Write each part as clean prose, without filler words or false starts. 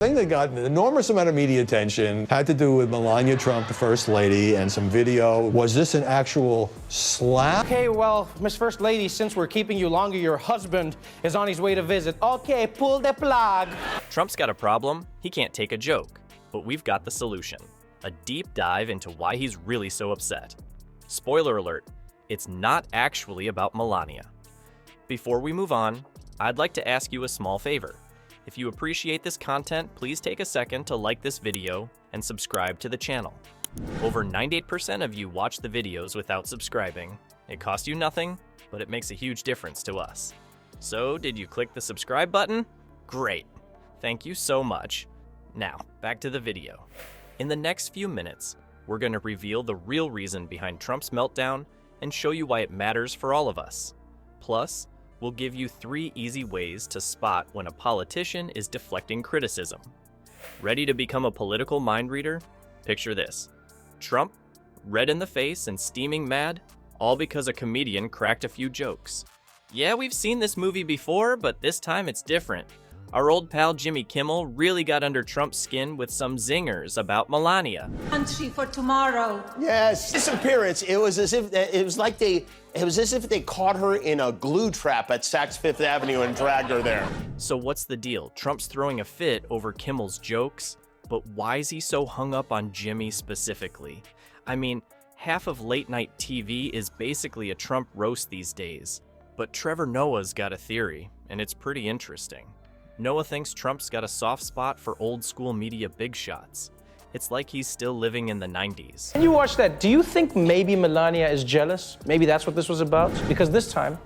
The thing that got an enormous amount of media attention had to do with Melania Trump, the First Lady, and some video. Was this an actual slap? Okay, well, Miss First Lady, since we're keeping you longer, your husband is on his way to visit. Okay, pull the plug. Trump's got a problem. He can't take a joke. But we've got the solution. A deep dive into why he's really so upset. Spoiler alert, it's not actually about Melania. Before we move on, I'd like to ask you a small favor. If you appreciate this content, please take a second to like this video and subscribe to the channel. Over 98% of you watch the videos without subscribing. It costs you nothing, but it makes a huge difference to us. So, did you click the subscribe button? Great. Thank you so much. Now, back to the video. In the next few minutes, we're going to reveal the real reason behind Trump's meltdown and show you why it matters for all of us. Plus, we'll give you 3 easy ways to spot when a politician is deflecting criticism. Ready to become a political mind reader? Picture this. Trump, red in the face and steaming mad, all because a comedian cracked a few jokes. Yeah, we've seen this movie before, but this time it's different. Our old pal Jimmy Kimmel really got under Trump's skin with some zingers about Melania. Country for tomorrow. Yes, this appearance, it was as if they caught her in a glue trap at Saks Fifth Avenue and dragged her there. So what's the deal? Trump's throwing a fit over Kimmel's jokes, but why is he so hung up on Jimmy specifically? I mean, half of late night TV is basically a Trump roast these days. But Trevor Noah's got a theory, and it's pretty interesting. Noah thinks Trump's got a soft spot for old school media big shots. It's like he's still living in the 90s. When you watch that, do you think maybe Melania is jealous? Maybe that's what this was about? Because this time,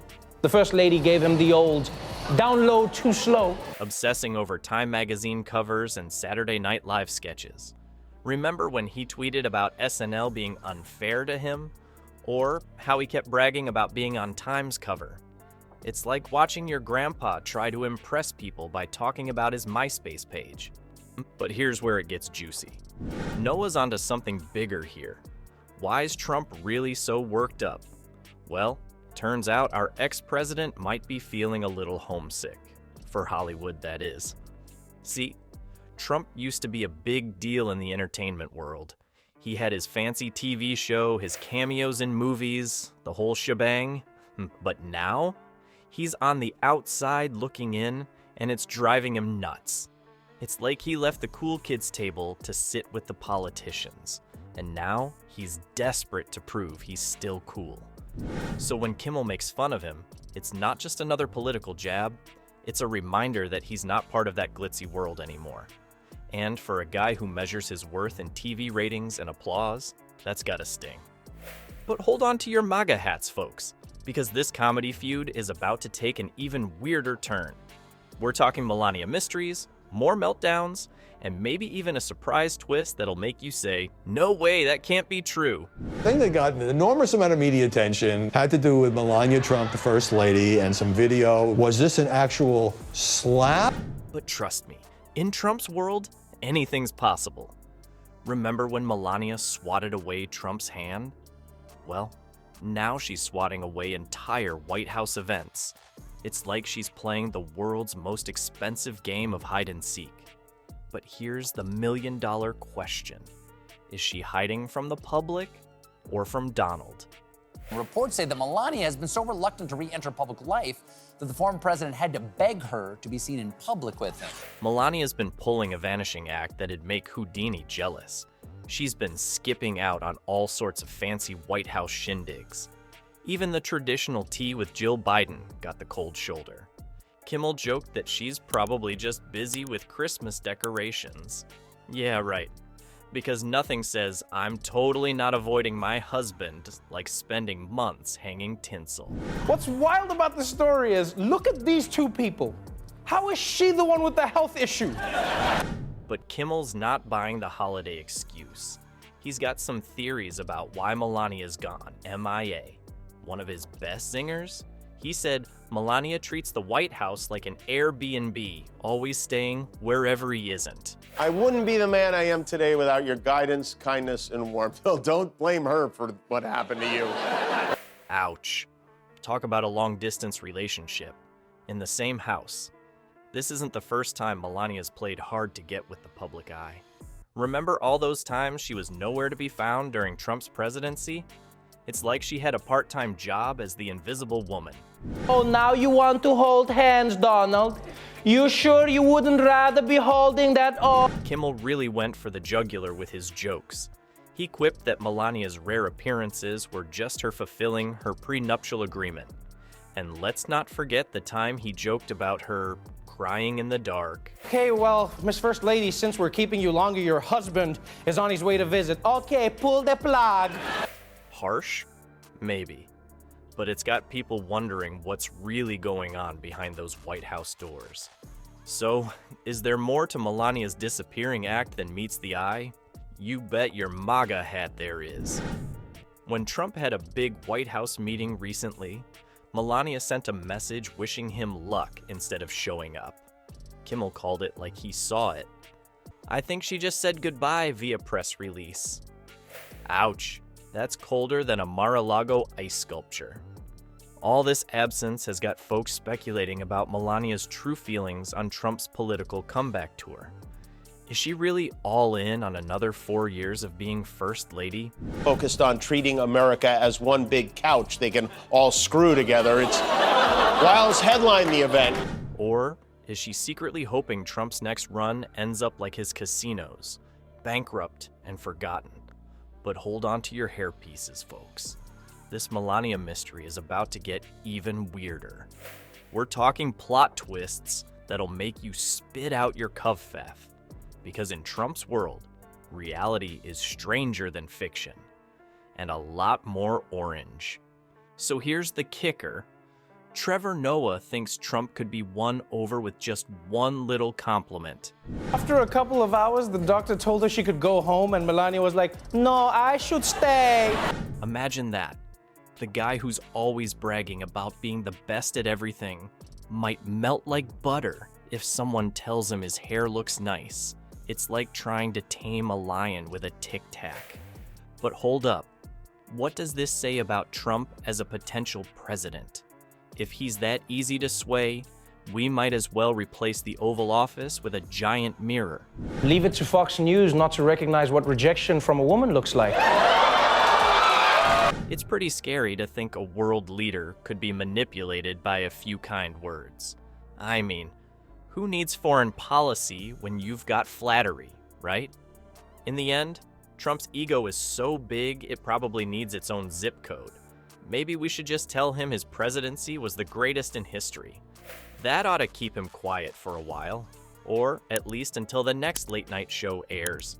the First Lady gave him the old down low, too slow. Obsessing over Time magazine covers and Saturday Night Live sketches. Remember when he tweeted about SNL being unfair to him? Or how he kept bragging about being on Time's cover? It's like watching your grandpa try to impress people by talking about his MySpace page. But here's where it gets juicy. Noah's onto something bigger here. Why is Trump really so worked up? Well, turns out our ex-president might be feeling a little homesick. For Hollywood, that is. See, Trump used to be a big deal in the entertainment world. He had his fancy TV show, his cameos in movies, the whole shebang. But now, he's on the outside looking in, and it's driving him nuts. It's like he left the cool kids table to sit with the politicians, and now he's desperate to prove he's still cool. So when Kimmel makes fun of him, it's not just another political jab, it's a reminder that he's not part of that glitzy world anymore. And for a guy who measures his worth in TV ratings and applause, that's gotta sting. But hold on to your MAGA hats, folks, because this comedy feud is about to take an even weirder turn. We're talking Melania mysteries, more meltdowns, and maybe even a surprise twist that'll make you say, no way, that can't be true. The thing that got an enormous amount of media attention had to do with Melania Trump, the First Lady, and some video. Was this an actual slap? But trust me, in Trump's world, anything's possible. Remember when Melania swatted away Trump's hand? Well, now she's swatting away entire White House events. It's like she's playing the world's most expensive game of hide and seek. But here's the million-dollar question. Is she hiding from the public or from Donald? Reports say that Melania has been so reluctant to re-enter public life that the former president had to beg her to be seen in public with him. Melania's been pulling a vanishing act that'd make Houdini jealous. She's been skipping out on all sorts of fancy White House shindigs. Even the traditional tea with Jill Biden got the cold shoulder. Kimmel joked that she's probably just busy with Christmas decorations. Yeah, right. Because nothing says, I'm totally not avoiding my husband, like spending months hanging tinsel. What's wild about the story is, look at these two people. How is she the one with the health issue? But Kimmel's not buying the holiday excuse. He's got some theories about why Melania's gone MIA. One of his best zingers? He said Melania treats the White House like an Airbnb, always staying wherever he isn't. I wouldn't be the man I am today without your guidance, kindness, and warmth. Don't blame her for what happened to you. Ouch. Talk about a long-distance relationship. In the same house. This isn't the first time Melania's played hard to get with the public eye. Remember all those times she was nowhere to be found during Trump's presidency? It's like she had a part-time job as the Invisible Woman. Oh, now you want to hold hands, Donald? You sure you wouldn't rather be holding that off? Kimmel really went for the jugular with his jokes. He quipped that Melania's rare appearances were just her fulfilling her prenuptial agreement. And let's not forget the time he joked about her crying in the dark. Okay, well, Miss First Lady, since we're keeping you longer, your husband is on his way to visit. Okay, pull the plug. Harsh? Maybe. But it's got people wondering what's really going on behind those White House doors. So, is there more to Melania's disappearing act than meets the eye? You bet your MAGA hat there is. When Trump had a big White House meeting recently, Melania sent a message wishing him luck instead of showing up. Kimmel called it like he saw it. I think she just said goodbye via press release. Ouch, that's colder than a Mar-a-Lago ice sculpture. All this absence has got folks speculating about Melania's true feelings on Trump's political comeback tour. Is she really all in on another 4 years of being First Lady? Focused on treating America as one big couch they can all screw together. It's Wiles headlined the event. Or is she secretly hoping Trump's next run ends up like his casinos, bankrupt and forgotten? But hold on to your hairpieces, folks. This Melania mystery is about to get even weirder. We're talking plot twists that'll make you spit out your cuffaf. Because in Trump's world, reality is stranger than fiction, and a lot more orange. So here's the kicker. Trevor Noah thinks Trump could be won over with just one little compliment. After a couple of hours, the doctor told her she could go home, and Melania was like, no, I should stay. Imagine that. The guy who's always bragging about being the best at everything might melt like butter if someone tells him his hair looks nice. It's like trying to tame a lion with a tic-tac. But hold up. What does this say about Trump as a potential president? If he's that easy to sway, we might as well replace the Oval Office with a giant mirror. Leave it to Fox News not to recognize what rejection from a woman looks like. It's pretty scary to think a world leader could be manipulated by a few kind words. I mean, who needs foreign policy when you've got flattery, right? In the end, Trump's ego is so big it probably needs its own zip code. Maybe we should just tell him his presidency was the greatest in history. That ought to keep him quiet for a while, or at least until the next late night show airs.